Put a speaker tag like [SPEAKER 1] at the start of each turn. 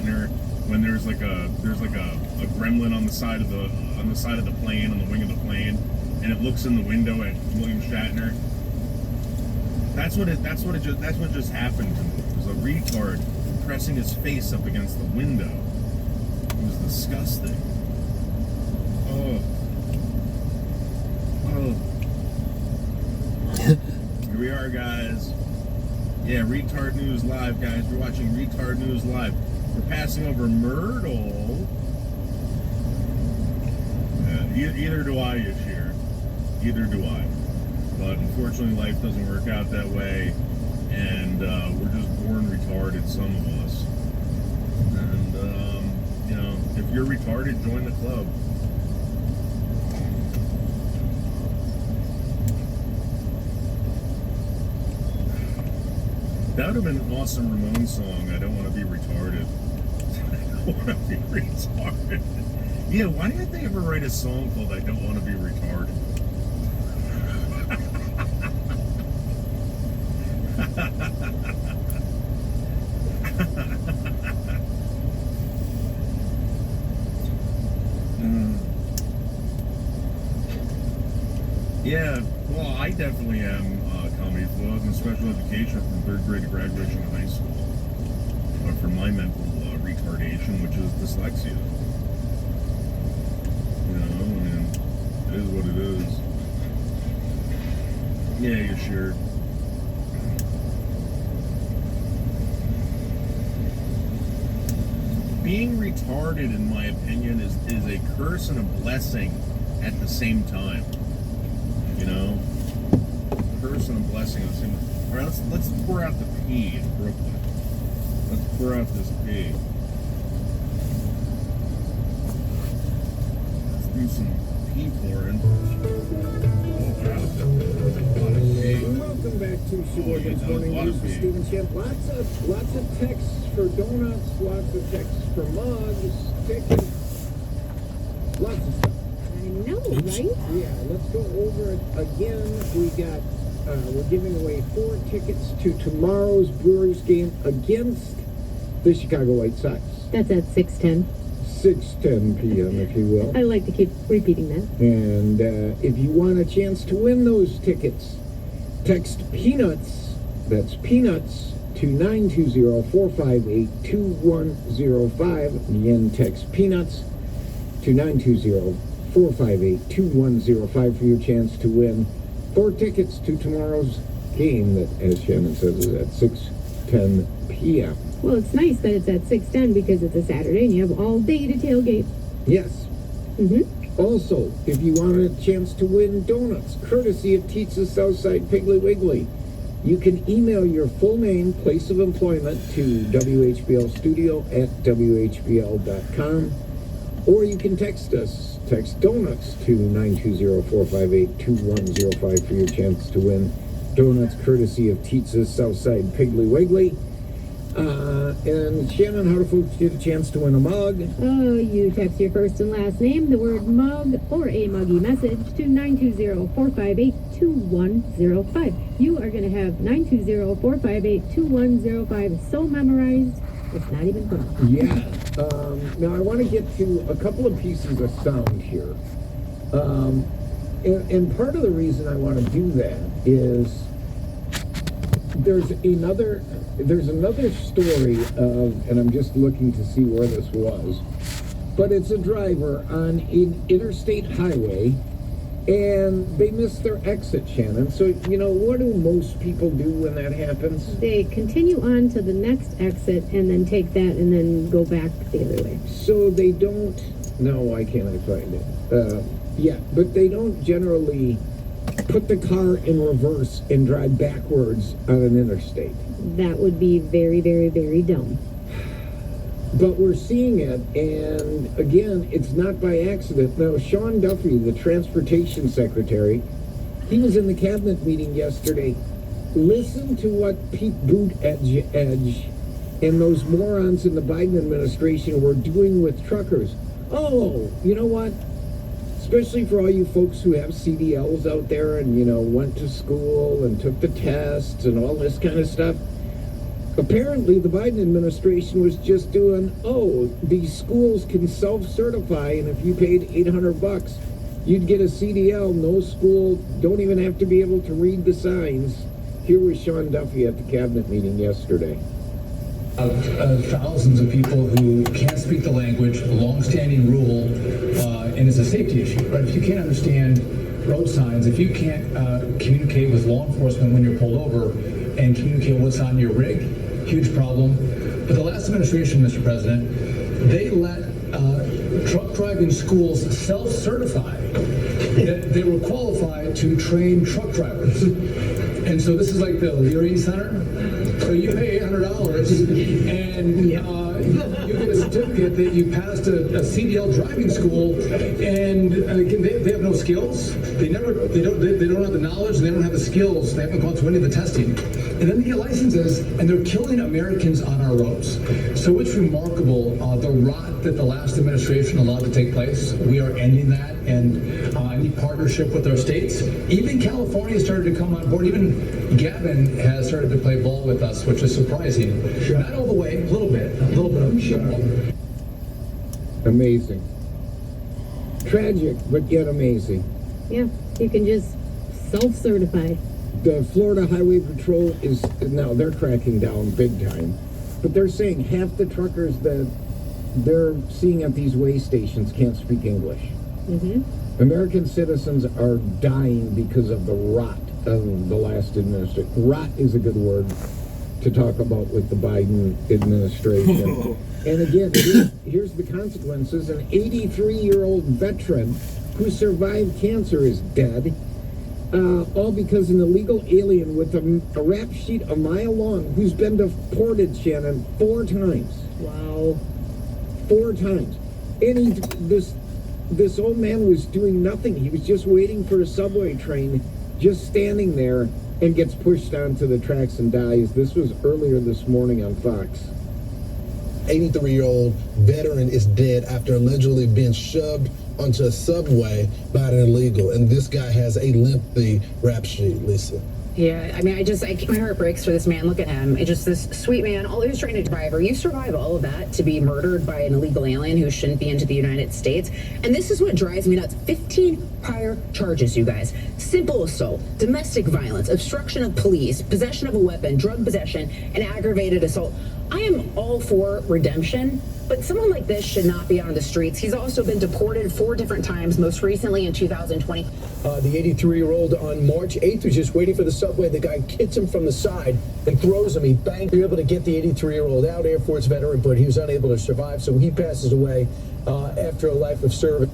[SPEAKER 1] Shatner when there's like a gremlin on the side of the plane, on the wing of the plane, and it looks in the window at William Shatner. That's what just happened to me. It was a retard pressing his face up against the window. It was disgusting. Oh. Here we are, guys. Yeah, Retard News Live, guys. We're watching Retard News Live. We're passing over Myrtle. Either do I, Yashir. Either do I. But unfortunately, life doesn't work out that way. And we're just born retarded, some of us. And, if you're retarded, join the club. That would have been an awesome Ramones song. I don't want to be retarded. I don't want to be retarded. Yeah, why didn't they ever write a song called I Don't Want to Be Retarded? Yeah, well, I definitely am comedy flow. I was in special education from 3rd grade to graduation of high school for my mental retardation, which is dyslexia. You know, I mean, it is what it is. Yeah, you're sure. Being retarded, in my opinion, is a curse and a blessing at the same time. You know, curse and a blessing at the same time. All right, let's pour out the pee in Brooklyn. Let's pour out this pee. Let's do some pee pouring. Oh wow, that's a lot of pee.
[SPEAKER 2] Welcome back to Sheboygan's Morning News with Stephen Champ. Lots of texts for donuts, lots of texts for mugs, tickets, lots of stuff.
[SPEAKER 3] I know, right?
[SPEAKER 2] Yeah, let's go over it again. We're giving away 4 tickets to tomorrow's Brewers game against the Chicago White Sox.
[SPEAKER 3] That's at 6:10.
[SPEAKER 2] 6:10 p.m., if you will.
[SPEAKER 3] I like to keep repeating that.
[SPEAKER 2] And if you want a chance to win those tickets, text Peanuts, that's Peanuts, to 920-458-2105. Again, text Peanuts to 920-458-2105 for your chance to win 4 tickets to tomorrow's game that, as Shannon says, is at 6:10 p.m.
[SPEAKER 3] Well, it's nice that it's at 6:10 because it's a Saturday and you have all day to tailgate.
[SPEAKER 2] Yes.
[SPEAKER 3] Mm-hmm.
[SPEAKER 2] Also, if you want a chance to win donuts, courtesy of Teetsa's Southside Piggly Wiggly, you can email your full name, place of employment to whblstudio@whbl.com, or you can text us. Text donuts to 920-458-2105 for your chance to win donuts, courtesy of Teetsa's Southside Piggly Wiggly. And Shannon, how do folks get a chance to win a mug?
[SPEAKER 3] Oh, you text your first and last name, the word mug, or a muggy message to 920-458-2105. You are going to have 920-458-2105 so memorized, it's not even funny.
[SPEAKER 2] Yeah. Now I want to get to a couple of pieces of sound here. And part of the reason I want to do that is there's another story of, and I'm just looking to see where this was, but it's a driver on an interstate highway, and they missed their exit, Shannon. So, what do most people do when that happens?
[SPEAKER 3] They continue on to the next exit and then take that and then go back the other way.
[SPEAKER 2] So they don't, no, why can't I find it? Yeah, but they don't generally put the car in reverse and drive backwards on an interstate.
[SPEAKER 3] That would be very, very, very dumb.
[SPEAKER 2] But we're seeing it, and again, it's not by accident. Now, Sean Duffy, the transportation secretary, he was in the cabinet meeting yesterday. Listen to what Pete Buttigieg and those morons in the Biden administration were doing with truckers. Oh, you know what? Especially for all you folks who have CDLs out there and, went to school and took the tests and all this kind of stuff. Apparently, the Biden administration was just doing, oh, these schools can self-certify, and if you paid $800, you'd get a CDL. No school, don't even have to be able to read the signs. Here was Sean Duffy at the cabinet meeting yesterday.
[SPEAKER 4] Thousands of people who can't speak the language, a long-standing rule, and it's a safety issue, right? If you can't understand road signs, if you can't communicate with law enforcement when you're pulled over and communicate what's on your rig, huge problem. But the last administration, Mr. President, they let truck driving schools self-certify that they were qualified to train truck drivers. And so this is like the Leary Center. So you pay $800 and you get a certificate that you passed a CDL driving school, and they have no skills. They don't have the knowledge. They don't have the skills. They haven't gone through any of the testing, and then they get licenses, and they're killing Americans on our roads. So it's remarkable the rot that the last administration allowed to take place. We are ending that, and any partnership with our states. Even California started to come on board. Even Gavin has started to play ball with us, which is surprising. Sure. Not all the way, a little bit of
[SPEAKER 2] Amazing. Tragic, but yet amazing.
[SPEAKER 3] Yeah, you can just self-certify.
[SPEAKER 2] The Florida Highway Patrol is, now they're cracking down big time, but they're saying half the truckers that they're seeing at these way stations can't speak English.
[SPEAKER 3] Mm-hmm.
[SPEAKER 2] American citizens are dying because of the rot of the last administration. Rot is a good word to talk about with the Biden administration. And again, here's the consequences. An 83-year-old veteran who survived cancer is dead, all because an illegal alien with a rap sheet a mile long who's been deported, Shannon, 4 times.
[SPEAKER 3] Wow.
[SPEAKER 2] 4 times. And this old man was doing nothing. He was just waiting for a subway train, just standing there, and gets pushed onto the tracks and dies. This was earlier this morning on Fox.
[SPEAKER 5] 83-year-old veteran is dead after allegedly being shoved onto a subway by an illegal. And this guy has a lengthy rap sheet, Lisa.
[SPEAKER 6] Yeah, I mean, my heart breaks for this man. Look at him. It's just this sweet man. All he was trying to survive. You survive all of that to be murdered by an illegal alien who shouldn't be into the United States. And this is what drives me nuts. 15 prior charges, you guys. Simple assault, domestic violence, obstruction of police, possession of a weapon, drug possession, and aggravated assault. I am all for redemption, but someone like this should not be on the streets. He's also been deported 4 different times, most recently in 2020.
[SPEAKER 4] The 83-year-old on March 8th was just waiting for the subway. The guy hits him from the side and throws him. He banged. We were able to get the 83-year-old out, Air Force veteran, but he was unable to survive, so he passes away after a life of service.